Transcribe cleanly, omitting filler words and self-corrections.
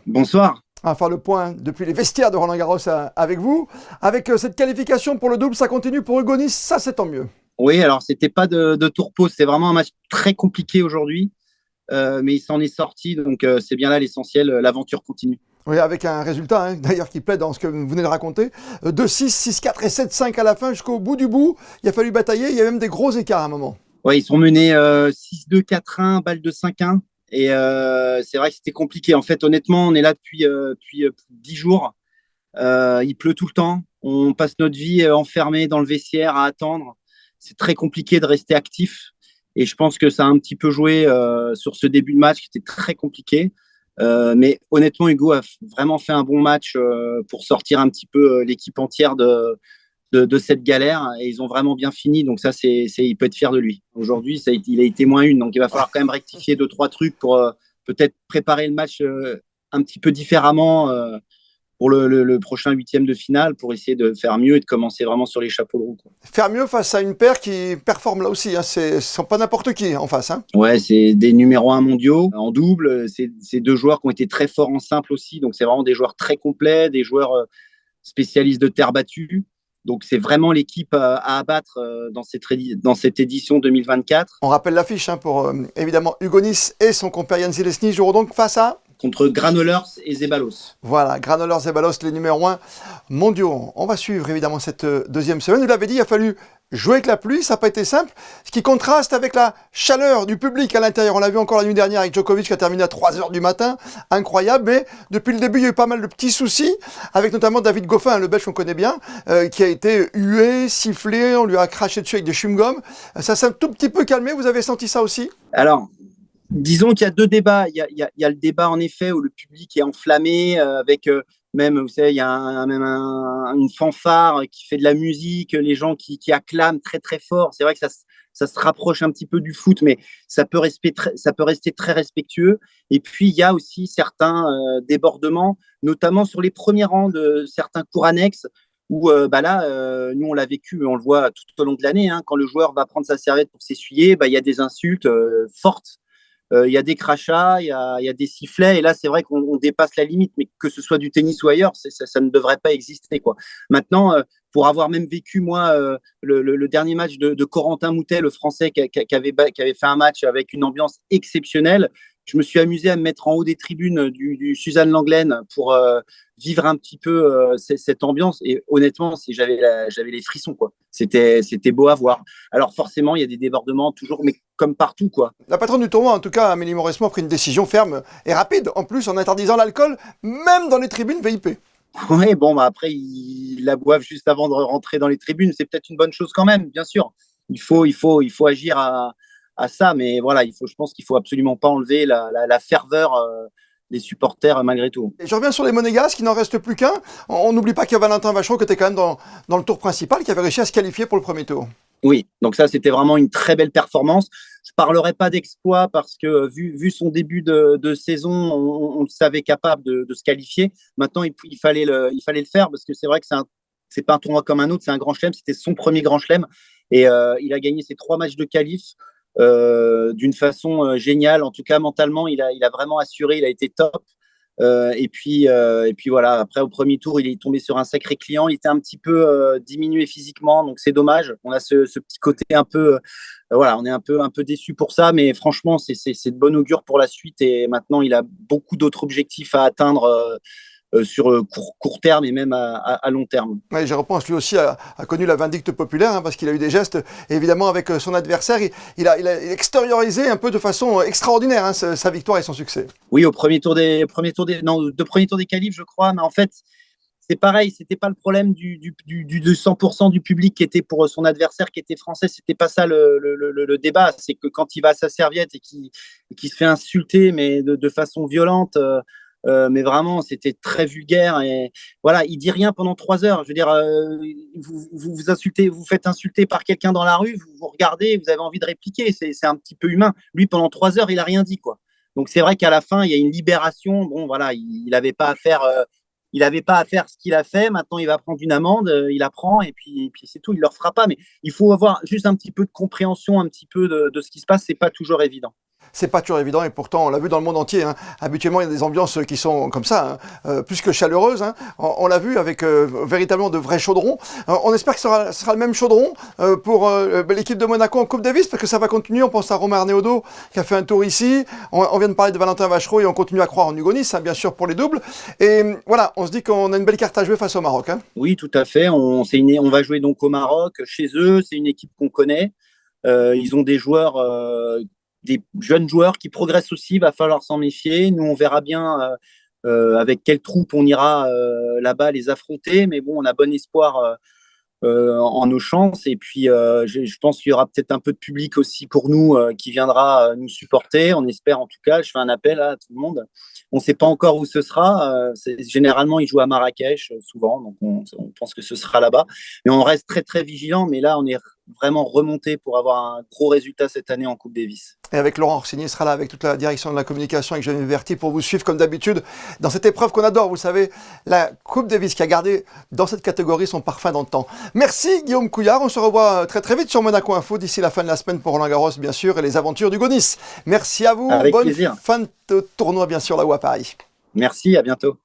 Bonsoir. On va faire le point depuis les vestiaires de Roland-Garros avec vous. Avec cette qualification pour le double, ça continue pour Hugo Nice, ça c'est tant mieux. Oui, alors c'était pas de tourpeau, c'était vraiment un match très compliqué aujourd'hui, mais il s'en est sorti, donc c'est bien là l'essentiel, l'aventure continue. Oui, avec un résultat d'ailleurs qui plaît dans ce que vous venez de raconter. 2-6, 6-4 et 7-5 à la fin jusqu'au bout du bout. Il a fallu batailler, il y a même des gros écarts à un moment. Ouais, ils sont menés 6-2, 4-1, balle de 5-1, et c'est vrai que c'était compliqué. En fait, honnêtement, on est là depuis 10 jours. Il pleut tout le temps, on passe notre vie enfermé dans le vestiaire à attendre. C'est très compliqué de rester actif. Et je pense que ça a un petit peu joué sur ce début de match qui était très compliqué. Mais honnêtement, Hugo a vraiment fait un bon match pour sortir un petit peu l'équipe entière de cette galère. Et ils ont vraiment bien fini. Donc ça, il peut être fier de lui. Aujourd'hui, il a été moins une. Donc il va falloir quand même rectifier deux, trois trucs pour peut-être préparer le match un petit peu différemment pour le prochain huitième de finale, pour essayer de faire mieux et de commencer vraiment sur les chapeaux de roue, quoi. Faire mieux face à une paire qui performe là aussi. Ce ne sont pas n'importe qui en face. Ouais, c'est des numéros 1 mondiaux en double. C'est deux joueurs qui ont été très forts en simple aussi. Donc, c'est vraiment des joueurs très complets, des joueurs spécialistes de terre battue. Donc, c'est vraiment l'équipe à abattre dans cette édition 2024. On rappelle l'affiche pour évidemment Hugo Nice et son compère Jan Zelesny joueront donc face à Contre Granollers et Zeballos. Voilà, Granollers, Zeballos, les numéros 1 mondiaux. On va suivre évidemment cette deuxième semaine. Vous l'avez dit, il a fallu jouer avec la pluie, ça n'a pas été simple, ce qui contraste avec la chaleur du public à l'intérieur. On l'a vu encore la nuit dernière avec Djokovic qui a terminé à 3h du matin, incroyable, mais depuis le début, il y a eu pas mal de petits soucis, avec notamment David Goffin, le Belge qu'on connaît bien, qui a été hué, sifflé, on lui a craché dessus avec des chewing-gums. Ça s'est un tout petit peu calmé, vous avez senti ça aussi? Alors, disons qu'il y a deux débats. Il y a le débat, en effet, où le public est enflammé, avec même, vous savez, il y a une fanfare qui fait de la musique, les gens qui acclament très, très fort. C'est vrai que ça se rapproche un petit peu du foot, mais ça peut rester très respectueux. Et puis, il y a aussi certains débordements, notamment sur les premiers rangs de certains cours annexes, où nous, on l'a vécu, on le voit tout au long de l'année, hein, quand le joueur va prendre sa serviette pour s'essuyer, il y a des insultes fortes, il y a des crachats, il y a des sifflets, et là, c'est vrai qu'on dépasse la limite, mais que ce soit du tennis ou ailleurs, ça ne devrait pas exister, quoi. Maintenant, pour avoir même vécu, moi, le dernier match de Corentin Moutet, le Français, qui avait fait un match avec une ambiance exceptionnelle, je me suis amusé à me mettre en haut des tribunes du Suzanne Langlaine pour vivre un petit peu cette ambiance. Et honnêtement, j'avais les frissons, quoi. C'était beau à voir. Alors forcément, il y a des débordements toujours, mais comme partout, quoi. La patronne du tournoi, en tout cas, Amélie Mauresmo, a pris une décision ferme et rapide, en plus en interdisant l'alcool, même dans les tribunes VIP. Ouais, bon, après, ils la boivent juste avant de rentrer dans les tribunes. C'est peut-être une bonne chose quand même, bien sûr. Il faut agir à ça, mais voilà, je pense qu'il faut absolument pas enlever la ferveur des supporters malgré tout. Et je reviens sur les Monégasques, il n'en reste plus qu'un. On n'oublie pas qu'il y a Valentin Vachereau qui était quand même dans le tour principal, qui avait réussi à se qualifier pour le premier tour. Oui, donc ça, c'était vraiment une très belle performance. Je parlerai pas d'exploit parce que vu son début de saison, on le savait capable de se qualifier. Maintenant, il fallait il fallait le faire parce que c'est vrai que c'est pas un tournoi comme un autre, c'est un grand chelem. C'était son premier grand chelem et il a gagné ses 3 matchs de qualif d'une façon géniale. En tout cas, mentalement, il a vraiment assuré, il a été top. Et puis voilà, après au premier tour, il est tombé sur un sacré client. Il était un petit peu diminué physiquement, donc c'est dommage. On a ce petit côté un peu, voilà, on est un peu déçu pour ça, mais franchement, c'est de bon augure pour la suite. Et maintenant, il a beaucoup d'autres objectifs à atteindre sur court terme et même à long terme. Ouais, je repense, lui aussi a connu la vindicte populaire, parce qu'il a eu des gestes, évidemment, avec son adversaire. Il a extériorisé un peu de façon extraordinaire sa victoire et son succès. Oui, au premier tour des qualifs, je crois, mais en fait, c'est pareil, c'était pas le problème de 100% du public qui était pour son adversaire, qui était français. C'était pas ça le débat. C'est que quand il va à sa serviette et qu'il se fait insulter, mais de façon violente, mais vraiment, c'était très vulgaire. Et voilà, il dit rien pendant 3 heures. Je veux dire, vous insultez, vous faites insulter par quelqu'un dans la rue, vous regardez, vous avez envie de répliquer. C'est un petit peu humain. Lui, pendant 3 heures, il a rien dit, quoi. Donc c'est vrai qu'à la fin, il y a une libération. Bon, voilà, il n'avait pas à faire. Il n'avait pas à faire ce qu'il a fait. Maintenant, il va prendre une amende, il apprend et puis c'est tout. Il ne le refera pas. Mais il faut avoir juste un petit peu de compréhension, un petit peu de ce qui se passe. C'est pas toujours évident. c'est pas toujours évident et pourtant on l'a vu dans le monde entier. Hein. Habituellement, il y a des ambiances qui sont comme ça, hein, plus que chaleureuses. Hein. On l'a vu avec véritablement de vrais chaudrons. On espère que ce sera le même chaudron pour l'équipe de Monaco en Coupe Davis parce que ça va continuer. On pense à Romain Arnaudot qui a fait un tour ici. On vient de parler de Valentin Vachereau et on continue à croire en Hugo Nys, hein, bien sûr, pour les doubles. Et voilà, on se dit qu'on a une belle carte à jouer face au Maroc. Hein. Oui, tout à fait. On va jouer donc au Maroc. Chez eux, c'est une équipe qu'on connaît. Ils ont des joueurs, des jeunes joueurs qui progressent aussi. Il va falloir s'en méfier. Nous, on verra bien avec quelle troupe on ira là-bas les affronter. Mais bon, on a bon espoir en nos chances. Et puis, je pense qu'il y aura peut-être un peu de public aussi pour nous qui viendra nous supporter. On espère en tout cas. Je fais un appel à tout le monde. On ne sait pas encore où ce sera. Généralement, ils jouent à Marrakech souvent. Donc, on pense que ce sera là-bas. Mais on reste très, très vigilant. Mais là, on est vraiment remonté pour avoir un gros résultat cette année en Coupe Davis. Et avec Laurent Orsini sera là avec toute la direction de la communication avec Geneviève Verty pour vous suivre comme d'habitude dans cette épreuve qu'on adore, vous savez, la Coupe Davis qui a gardé dans cette catégorie son parfum dans le temps. Merci Guillaume Couillard, on se revoit très très vite sur Monaco Info d'ici la fin de la semaine pour Roland Garros bien sûr et les aventures d'Hugo Nys. Merci à vous, avec bonne plaisir. fin de tournoi bien sûr là-haut à Paris. Merci, à bientôt.